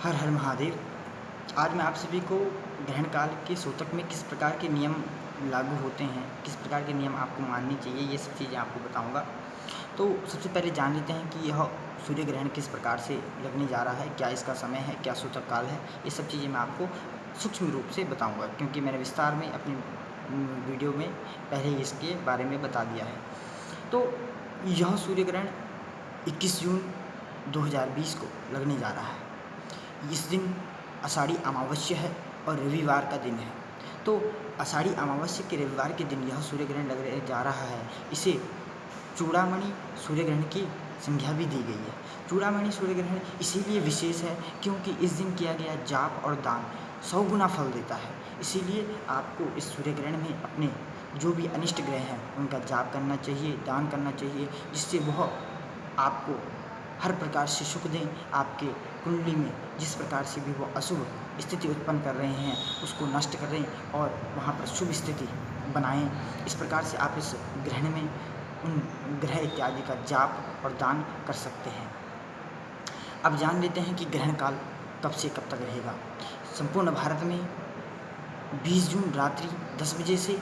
हर हर महादेव। आज मैं आप सभी को ग्रहण काल के सूतक में किस प्रकार के नियम लागू होते हैं, किस प्रकार के नियम आपको मानने चाहिए, ये सब चीज़ें आपको बताऊंगा। तो सबसे पहले जान लेते हैं कि यह सूर्य ग्रहण किस प्रकार से लगने जा रहा है, क्या इसका समय है, क्या सूतक काल है। ये सब चीज़ें मैं आपको सूक्ष्म रूप से बताऊँगा, क्योंकि मैंने विस्तार में अपनी वीडियो में पहले ही इसके बारे में बता दिया है। तो यह सूर्य ग्रहण 21 जून 2020 को लगने जा रहा है। इस दिन आषाढ़ी अमावस्या है और रविवार का दिन है। तो आषाढ़ी अमावस्या के रविवार के दिन यह सूर्य ग्रहण लगने जा रहा है। इसे चूड़ामणि सूर्य ग्रहण की संज्ञा भी दी गई है। चूड़ामणि सूर्य ग्रहण इसीलिए विशेष है क्योंकि इस दिन किया गया जाप और दान 100 गुना फल देता है। इसीलिए आपको इस सूर्य ग्रहण में अपने जो भी अनिष्ट ग्रह हैं उनका जाप करना चाहिए, दान करना चाहिए, जिससे वह आपको हर प्रकार से सुख दें। आपके कुंडली में जिस प्रकार से भी वो अशुभ स्थिति उत्पन्न कर रहे हैं उसको नष्ट करें और वहाँ पर शुभ स्थिति बनाएं। इस प्रकार से आप इस ग्रहण में उन ग्रह इत्यादि का जाप और दान कर सकते हैं। अब जान लेते हैं कि ग्रहण काल कब से कब तक रहेगा। संपूर्ण भारत में 20 जून रात्रि 10 बजे से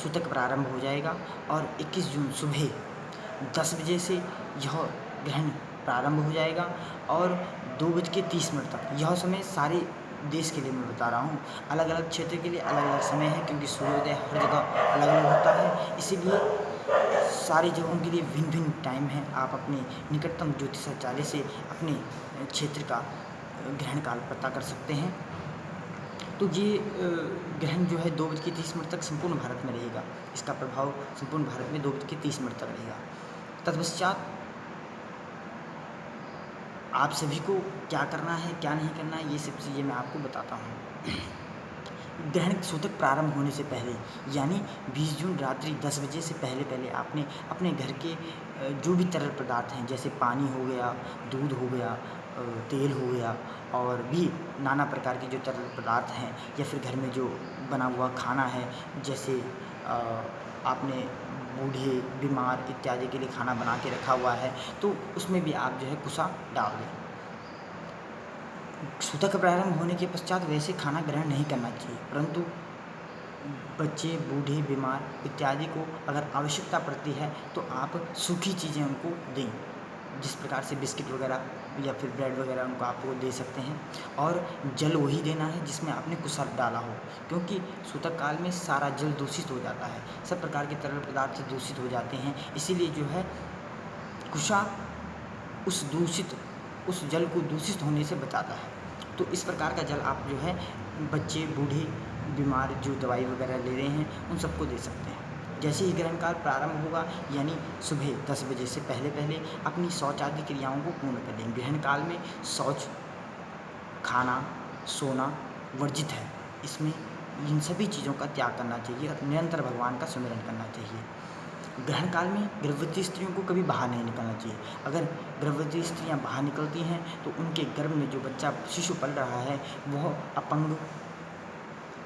सूतक प्रारंभ हो जाएगा और 21 जून सुबह 10 बजे से यह ग्रहण प्रारंभ हो जाएगा और 2:30 तक। यह समय सारे देश के लिए मैं बता रहा हूँ, अलग अलग क्षेत्र के लिए अलग अलग समय है, क्योंकि सूर्योदय हर जगह अलग अलग होता है। इसीलिए सारी जगहों के लिए भिन्न भिन्न टाइम है। आप अपने निकटतम ज्योतिषाचार्य से अपने क्षेत्र का ग्रहण काल पता कर सकते हैं। तो ये ग्रहण जो है 2:30 तक संपूर्ण भारत में रहेगा। इसका प्रभाव संपूर्ण भारत में 2:30 तक रहेगा। तत्पश्चात आप सभी को क्या करना है, क्या नहीं करना है, ये सब चीज़ें मैं आपको बताता हूँ। ग्रहण सूतक प्रारंभ होने से पहले यानी 20 जून रात्रि 10 बजे से पहले आपने अपने घर के जो भी तरल पदार्थ हैं, जैसे पानी हो गया, दूध हो गया, तेल हो गया और भी नाना प्रकार के जो तरल पदार्थ हैं, या फिर घर में जो बना हुआ खाना है, जैसे आपने बूढ़े बीमार इत्यादि के लिए खाना बना के रखा हुआ है, तो उसमें भी आप जो है कुसा डाल दें। सूतक प्रारंभ होने के पश्चात वैसे खाना ग्रहण नहीं करना चाहिए, परंतु बच्चे, बूढ़े, बीमार इत्यादि को अगर आवश्यकता पड़ती है तो आप सूखी चीज़ें उनको दें। जिस प्रकार से बिस्किट वगैरह या फिर ब्रेड वगैरह उनको आप वो दे सकते हैं। और जल वही देना है जिसमें आपने कुसा डाला हो, क्योंकि सूतक काल में सारा जल दूषित हो जाता है, सब प्रकार के तरल पदार्थ दूषित हो जाते हैं। इसीलिए जो है कुसा उस जल को दूषित होने से बचाता है। तो इस प्रकार का जल आप जो है बच्चे, बूढ़े, बीमार जो दवाई वगैरह ले रहे हैं उन सबको दे सकते हैं। जैसे ही ग्रहण काल प्रारंभ होगा यानी सुबह 10 बजे से पहले अपनी शौच आदि क्रियाओं को पूर्ण कर दें। ग्रहण काल में शौच, खाना, सोना वर्जित है। इसमें इन सभी चीज़ों का त्याग करना चाहिए और निरंतर भगवान का सुमिरन करना चाहिए। ग्रहण काल में गर्भवती स्त्रियों को कभी बाहर नहीं निकलना चाहिए। अगर गर्भवती स्त्रियां बाहर निकलती हैं तो उनके गर्भ में जो बच्चा शिशु पल रहा है वह अपंग,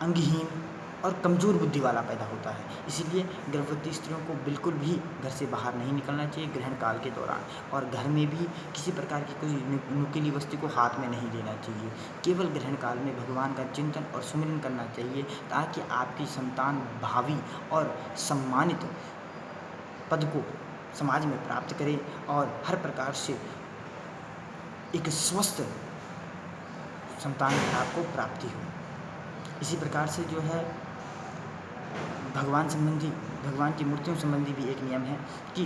अंगहीन और कमज़ोर बुद्धि वाला पैदा होता है। इसीलिए गर्भवती स्त्रियों को बिल्कुल भी घर से बाहर नहीं निकलना चाहिए ग्रहण काल के दौरान, और घर में भी किसी प्रकार की कोई नुकीली वस्तु को हाथ में नहीं लेना चाहिए। केवल ग्रहण काल में भगवान का चिंतन और सुमिरन करना चाहिए, ताकि आपकी संतान भावी और सम्मानित पद को समाज में प्राप्त करे और हर प्रकार से एक स्वस्थ संतान की आपको प्राप्ति हो। इसी प्रकार से जो है भगवान की मूर्तियों संबंधी भी एक नियम है कि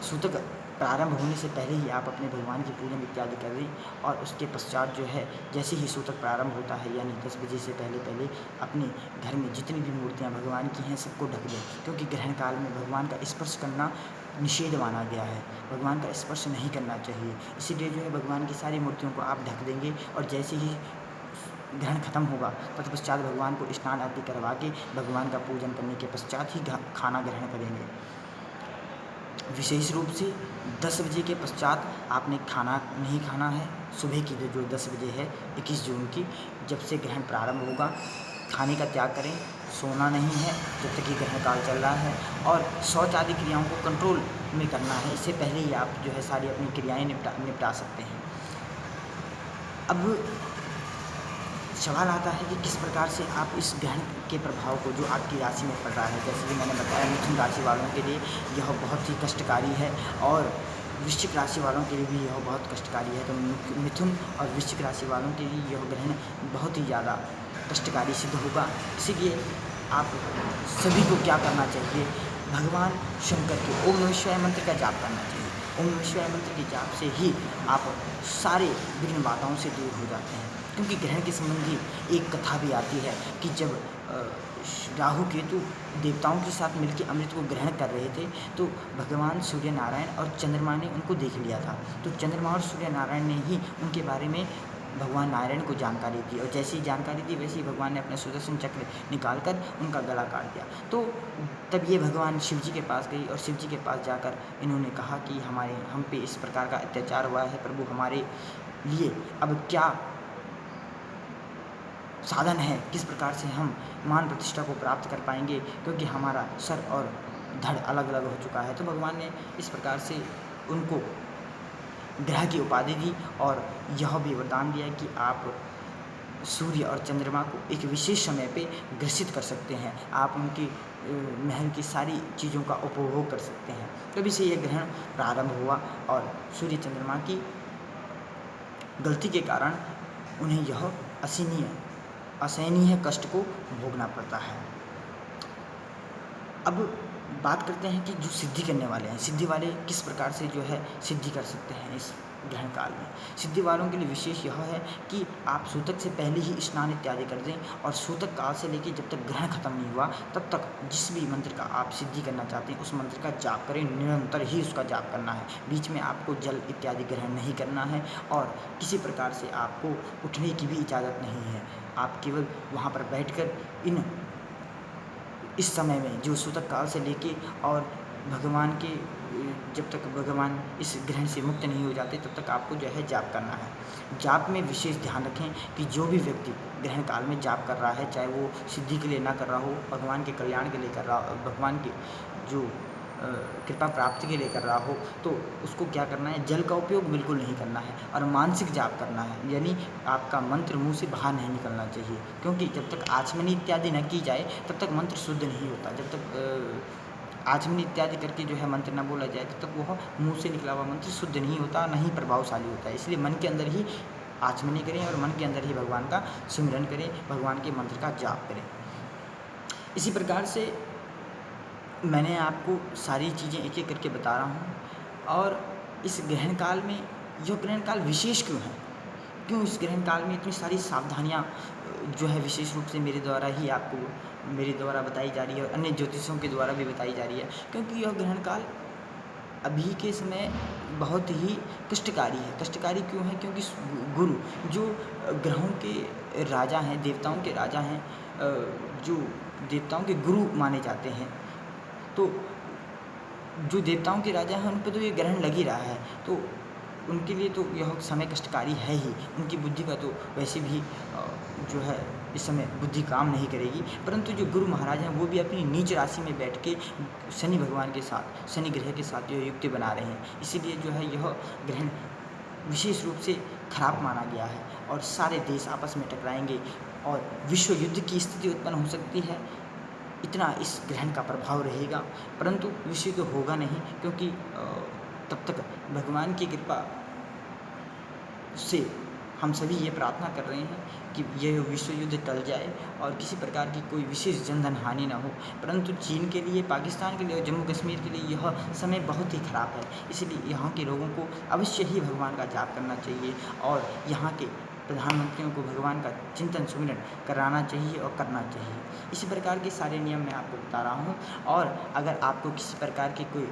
सूतक प्रारंभ होने से पहले ही आप अपने भगवान की पूजन इत्यादि कर दें, और उसके पश्चात जो है जैसे ही सूतक प्रारंभ होता है यानी 10 बजे से पहले अपने घर में जितनी भी मूर्तियां भगवान की हैं सबको ढक दें, क्योंकि ग्रहण काल में भगवान का स्पर्श करना निषेध माना गया है। भगवान का स्पर्श नहीं करना चाहिए। इसीलिए जो है भगवान की सारी मूर्तियों को आप ढक देंगे और जैसे ही ग्रहण खत्म होगा तत्पश्चात भगवान को स्नान आदि करवा के भगवान का पूजन करने के पश्चात ही खाना ग्रहण करेंगे। विशेष रूप से 10 बजे के पश्चात आपने खाना नहीं खाना है। सुबह की जो 10 बजे है 21 जून की, जब से ग्रहण प्रारंभ होगा खाने का त्याग करें। सोना नहीं है जब तक ये ग्रहण काल चल रहा है, और शौच आदि क्रियाओं को कंट्रोल में करना है। इससे पहले ही आप जो है सारी अपनी क्रियाएं निपटा सकते हैं। अब सवाल आता है कि किस प्रकार से आप इस ग्रहण के प्रभाव को जो आपकी राशि में पड़ रहा है, जैसे कि मैंने बताया मिथुन राशि वालों के लिए यह बहुत ही कष्टकारी है और वृश्चिक राशि वालों के लिए भी यह बहुत कष्टकारी है। तो मिथुन और वृश्चिक राशि वालों के लिए यह ग्रहण बहुत ही ज़्यादा कष्टकारी सिद्ध होगा। इसीलिए आप सभी को क्या करना चाहिए, भगवान शंकर के ओम नमः शिवाय मंत्र का जाप करना चाहिए। ओम नमः शिवाय मंत्र के जाप से ही आप सारे विघ्न बाधाओं से दूर हो जाते हैं। क्योंकि ग्रहण के संबंधी एक कथा भी आती है कि जब राहु केतु देवताओं के साथ मिलकर अमृत को ग्रहण कर रहे थे, तो भगवान सूर्य नारायण और चंद्रमा ने उनको देख लिया था। तो चंद्रमा और सूर्य नारायण ने ही उनके बारे में भगवान नारायण को जानकारी दी, और जैसी जानकारी दी वैसे ही भगवान ने अपना सुदर्शन चक्र निकाल कर उनका गला काट दिया। तो तब ये भगवान शिव जी के पास गई और शिव जी के पास जाकर इन्होंने कहा कि हम पे इस प्रकार का अत्याचार हुआ है प्रभु, हमारे लिए अब क्या साधन है, किस प्रकार से हम मान प्रतिष्ठा को प्राप्त कर पाएंगे, क्योंकि हमारा सर और धड़ अलग अलग हो चुका है। तो भगवान ने इस प्रकार से उनको ग्रह की उपाधि दी और यह भी वरदान दिया कि आप सूर्य और चंद्रमा को एक विशेष समय पे ग्रसित कर सकते हैं, आप उनकी महल की सारी चीज़ों का उपभोग कर सकते हैं। तभी से यह ग्रहण प्रारंभ हुआ और सूर्य चंद्रमा की गलती के कारण उन्हें यह असहनीय कष्ट को भोगना पड़ता है। अब बात करते हैं कि जो सिद्धि करने वाले हैं, सिद्धि वाले किस प्रकार से जो है सिद्धि कर सकते हैं इस ग्रहण काल में। सिद्धि वालों के लिए विशेष यह है कि आप सूतक से पहले ही स्नान इत्यादि कर दें और सूतक काल से लेकर जब तक ग्रहण खत्म नहीं हुआ तब तक जिस भी मंत्र का आप सिद्धि करना चाहते हैं उस मंत्र का जाप करें, निरंतर ही उसका जाप करना है। बीच में आपको जल इत्यादि ग्रहण नहीं करना है और किसी प्रकार से आपको उठने की भी इजाज़त नहीं है। आप केवल वहाँ पर बैठकर इस समय में जो सूतक काल से लेके और भगवान के जब तक भगवान इस ग्रहण से मुक्त नहीं हो जाते तब तक आपको जो है जाप करना है। जाप में विशेष ध्यान रखें कि जो भी व्यक्ति ग्रहण काल में जाप कर रहा है, चाहे वो सिद्धि के लिए ना कर रहा हो, भगवान के कल्याण के लिए कर रहा हो, भगवान के जो कृपा प्राप्ति के लिए कर रहा हो, तो उसको क्या करना है, जल का उपयोग बिल्कुल नहीं करना है और मानसिक जाप करना है। यानी आपका मंत्र मुंह से बाहर नहीं निकलना चाहिए, क्योंकि जब तक आचमनी इत्यादि न की जाए तब तक मंत्र शुद्ध नहीं होता। जब तक आचमनी इत्यादि करके जो है मंत्र न बोला जाए तब तक वह मुंह से निकला हुआ मंत्र शुद्ध नहीं होता, न ही प्रभावशाली होता है। इसलिए मन के अंदर ही आचमनी करें और मन के अंदर ही भगवान का सिमरन करें, भगवान के मंत्र का जाप करें। इसी प्रकार से मैंने आपको सारी चीज़ें एक एक करके बता रहा हूँ। और इस ग्रहण काल में यह ग्रहण काल विशेष क्यों है, क्यों इस ग्रहण काल में इतनी सारी सावधानियाँ जो है विशेष रूप से मेरे द्वारा बताई जा रही है और अन्य ज्योतिषों के द्वारा भी बताई जा रही है। क्योंकि यह ग्रहण काल अभी के समय बहुत ही कष्टकारी है। कष्टकारी क्यों है, क्योंकि गुरु जो ग्रहों के राजा हैं, देवताओं के राजा हैं, जो देवताओं के गुरु माने जाते हैं, तो जो देवताओं के राजा हैं उन पर तो ये ग्रहण लग ही रहा है, तो उनके लिए तो यह समय कष्टकारी है ही। उनकी बुद्धि का तो वैसे भी जो है इस समय बुद्धि काम नहीं करेगी। परंतु जो गुरु महाराज हैं वो भी अपनी नीच राशि में बैठ के शनि भगवान के साथ, शनि ग्रह के साथ जो युक्ति बना रहे हैं, इसीलिए जो है यह ग्रहण विशेष रूप से खराब माना गया है और सारे देश आपस में टकराएंगे और विश्व युद्ध की स्थिति उत्पन्न हो सकती है। इतना इस ग्रहण का प्रभाव रहेगा, परंतु विश्व युद्ध होगा नहीं, क्योंकि तब तक भगवान की कृपा से हम सभी ये प्रार्थना कर रहे हैं कि यह विश्व युद्ध टल जाए और किसी प्रकार की कोई विशेष जनधन हानि ना हो। परंतु चीन के लिए, पाकिस्तान के लिए और जम्मू कश्मीर के लिए यह समय बहुत ही ख़राब है। इसलिए यहाँ के लोगों को अवश्य ही भगवान का जाप करना चाहिए और यहाँ के प्रधानमंत्रियों को भगवान का चिंतन सुमिरन कराना चाहिए और करना चाहिए। इसी प्रकार के सारे नियम मैं आपको बता रहा हूँ। और अगर आपको किसी प्रकार की कोई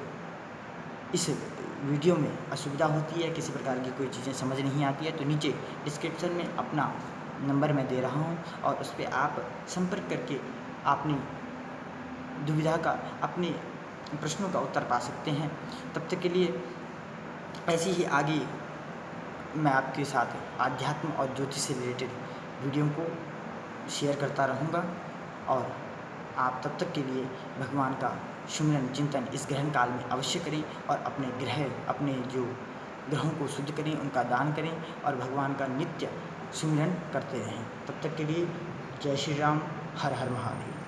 इस वीडियो में असुविधा होती है, किसी प्रकार की कोई चीज़ें समझ नहीं आती है, तो नीचे डिस्क्रिप्शन में अपना नंबर मैं दे रहा हूँ और उस पर आप संपर्क करके अपनी दुविधा का, अपने प्रश्नों का उत्तर पा सकते हैं। तब तक के लिए ऐसे ही आगे मैं आपके साथ आध्यात्म और ज्योतिष से रिलेटेड वीडियो को शेयर करता रहूँगा और आप तब तक के लिए भगवान का सुमिरन चिंतन इस ग्रहण काल में अवश्य करें और अपने जो ग्रहों को शुद्ध करें, उनका दान करें और भगवान का नित्य सुमिरन करते रहें। तब तक के लिए जय श्री राम, हर हर महादेव।